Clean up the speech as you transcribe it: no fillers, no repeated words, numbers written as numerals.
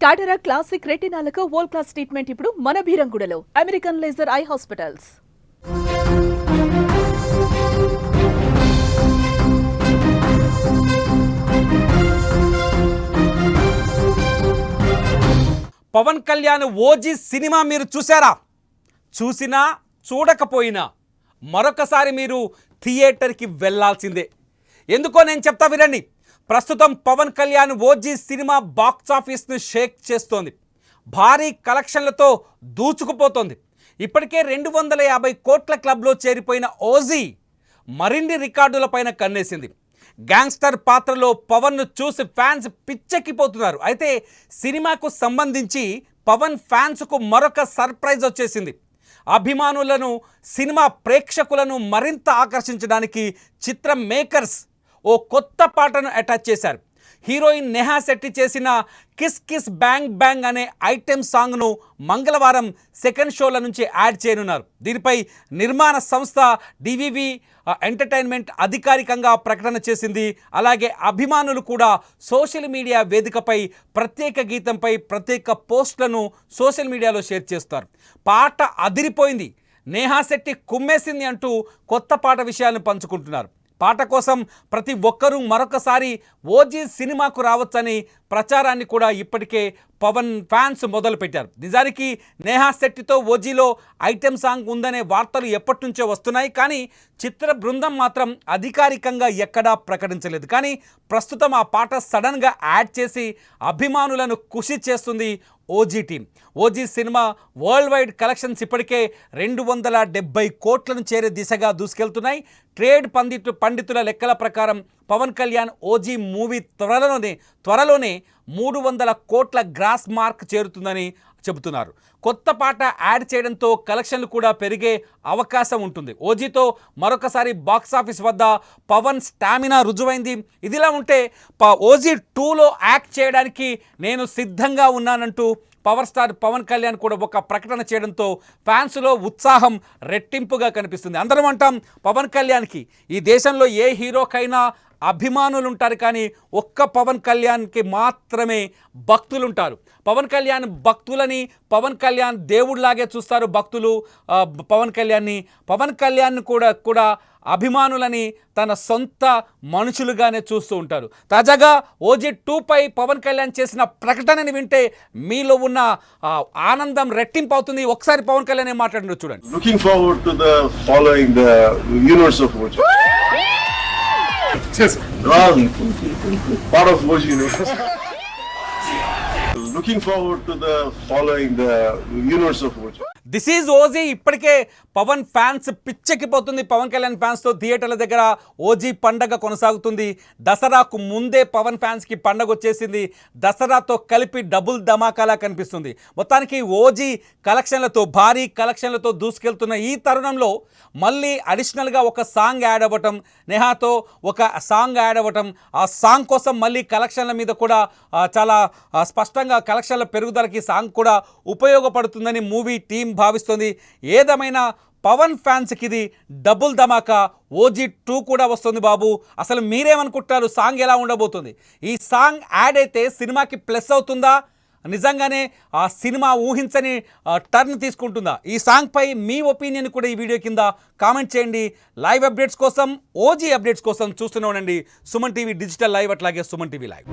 టాటరా classic రెటినాలకు world class treatment ఇప్పుడు మన భీరంగూడలో American laser eye hospitals. Pawan Kalyan OG cinema మీరు చూసారా? చూసినా చూడకపోయినా మరొకసారి మీరు థియేటర్కి వెళ్ళాల్సిందే. ఎందుకో నేను చెప్తా వినండి. ప్రస్తుతం Pawan Kalyan OG cinema box ఆఫీస్ను షేక్ చేస్తోంది. భారీ కలెక్షన్లతో దూచుకుపోతోంది. ఇప్పటికే 250 కోట్ల క్లబ్లో చేరిపోయిన ఓజీ మరిన్ని రికార్డులపైన కన్నేసింది. గ్యాంగ్స్టర్ పాత్రలో పవన్ను చూసి ఫ్యాన్స్ పిచ్చెక్కిపోతున్నారు. అయితే సినిమాకు సంబంధించి పవన్ ఫ్యాన్స్కు మరొక సర్ప్రైజ్ వచ్చేసింది. అభిమానులను, సినిమా ప్రేక్షకులను మరింత ఆకర్షించడానికి చిత్ర మేకర్స్ ఓ కొత్త పాటను అటాచ్ చేశారు. హీరోయిన్ నేహా శెట్టి చేసిన కిస్ కిస్ బ్యాంగ్ బ్యాంగ్ అనే ఐటెం సాంగ్ను మంగళవారం సెకండ్ షోల నుంచి యాడ్ చేయనున్నారు. దీనిపై నిర్మాణ సంస్థ డివివి ఎంటర్టైన్మెంట్ అధికారికంగా ప్రకటన చేసింది. అలాగే అభిమానులు కూడా సోషల్ మీడియా వేదికపై ప్రత్యేక గీతంపై ప్రత్యేక పోస్టులను సోషల్ మీడియాలో షేర్ చేస్తారు. పాట అదిరిపోయింది, నేహా శెట్టి కుమ్మేసింది అంటూ కొత్త పాట విషయాలను పంచుకుంటున్నారు. పాట కోసం ప్రతి ఒక్కరూ మరొకసారి ఓజీ సినిమాకు రావచ్చని ప్రచారాన్ని కూడా ఇప్పటికే పవన్ ఫ్యాన్స్ మొదలుపెట్టారు. నిజానికి నేహా శెట్టితో ఓజీలో ఐటెం సాంగ్ ఉందనే వార్తలు ఎప్పటి నుంచో వస్తున్నాయి. కానీ చిత్ర బృందం మాత్రం అధికారికంగా ఎక్కడా ప్రకటించలేదు. కానీ ప్రస్తుతం ఆ పాట సడన్గా యాడ్ చేసి అభిమానులను ఖుషి చేస్తుంది OG team. OG cinema world wide collections ఇప్పటికే 270 కోట్లను చేరే దిశగా దూసుకెళ్తున్నాయి. ట్రేడ్ పండితుల లెక్కల ప్రకారం పవన్ కళ్యాణ్ ఓజీ మూవీ త్వరలోనే 300 కోట్ల గ్రాస్ మార్క్ చేరుతుందని చెబుతున్నారు. కొత్త పాట యాడ్ చేయడంతో కలెక్షన్లు కూడా పెరిగే అవకాశం ఉంటుంది. ఓజీతో మరొకసారి బాక్సాఫీస్ వద్ద పవన్ స్టామినా రుజువైంది. ఇదిలా ఉంటే ఓజీ 2లో యాక్ట్ చేయడానికి నేను సిద్ధంగా ఉన్నానంటూ పవర్ స్టార్ పవన్ కళ్యాణ్ కూడా ఒక ప్రకటన చేయడంతో ఫ్యాన్స్లో ఉత్సాహం రెట్టింపుగా కనిపిస్తుంది. అందరం అంటాం పవన్ కళ్యాణ్కి ఈ దేశంలో ఏ హీరోకైనా అభిమానులు ఉంటారు, కానీ ఒక్క పవన్ కళ్యాణ్కి మాత్రమే భక్తులు ఉంటారు. పవన్ కళ్యాణ్ భక్తులని, పవన్ కళ్యాణ్ దేవుడిలాగే చూస్తారు భక్తులు పవన్ కళ్యాణ్ని. పవన్ కళ్యాణ్ కూడా అభిమానులని తన సొంత మనుషులుగానే చూస్తూ ఉంటారు. తాజాగా ఓజీ 2పై పవన్ కళ్యాణ్ చేసిన ప్రకటనని వింటే మీలో ఉన్న ఆనందం రెట్టింపు అవుతుంది. ఒకసారి పవన్ కళ్యాణ్ ఏం మాట్లాడినారో చూడండి. Looking forward to the following the universe of Oji. Just wrong. Part of Oji universe. Looking forward to the following the universe of Oji. This is OG. ఇప్పటికే పవన్ ఫ్యాన్స్ పిచ్చెక్కిపోతుంది. పవన్ కళ్యాణ్ ఫ్యాన్స్తో థియేటర్ల దగ్గర ఓజీ పండగ కొనసాగుతుంది. దసరాకు ముందే పవన్ ఫ్యాన్స్కి పండగ వచ్చేసింది. దసరాతో కలిపి డబుల్ ధమాకాలా కనిపిస్తుంది. మొత్తానికి ఓజీ కలెక్షన్లతో, భారీ కలెక్షన్లతో దూసుకెళ్తున్న ఈ తరుణంలో మళ్ళీ అడిషనల్గా ఒక సాంగ్ యాడ్ అవ్వటం, నేహాతో ఒక సాంగ్ యాడ్ అవ్వటం, ఆ సాంగ్ కోసం మళ్ళీ కలెక్షన్ల మీద కూడా చాలా స్పష్టంగా కలెక్షన్ల పెరుగుదలకి సాంగ్ కూడా ఉపయోగపడుతుందని మూవీ టీం భావిస్తుంది. ఏదేమైనా పవన్ ఫ్యాన్స్కి ఇది డబుల్ ధమాకా. ఓజీ 2 కూడా వస్తుంది బాబు. అసలు మీరేమనుకుంటారు? సాంగ్ ఎలా ఉండబోతుంది? ఈ సాంగ్ యాడ్ అయితే సినిమాకి ప్లస్ అవుతుందా? నిజంగానే ఆ సినిమా ఊహించని టర్న్ తీసుకుంటుందా? ఈ సాంగ్పై మీ ఒపీనియన్ కూడా ఈ వీడియో కింద కామెంట్ చేయండి. లైవ్ అప్డేట్స్ కోసం, ఓజీ అప్డేట్స్ కోసం చూస్తూనే ఉండండి సుమన్ టీవీ డిజిటల్ లైవ్, అట్లాగే సుమన్ టీవీ లైవ్.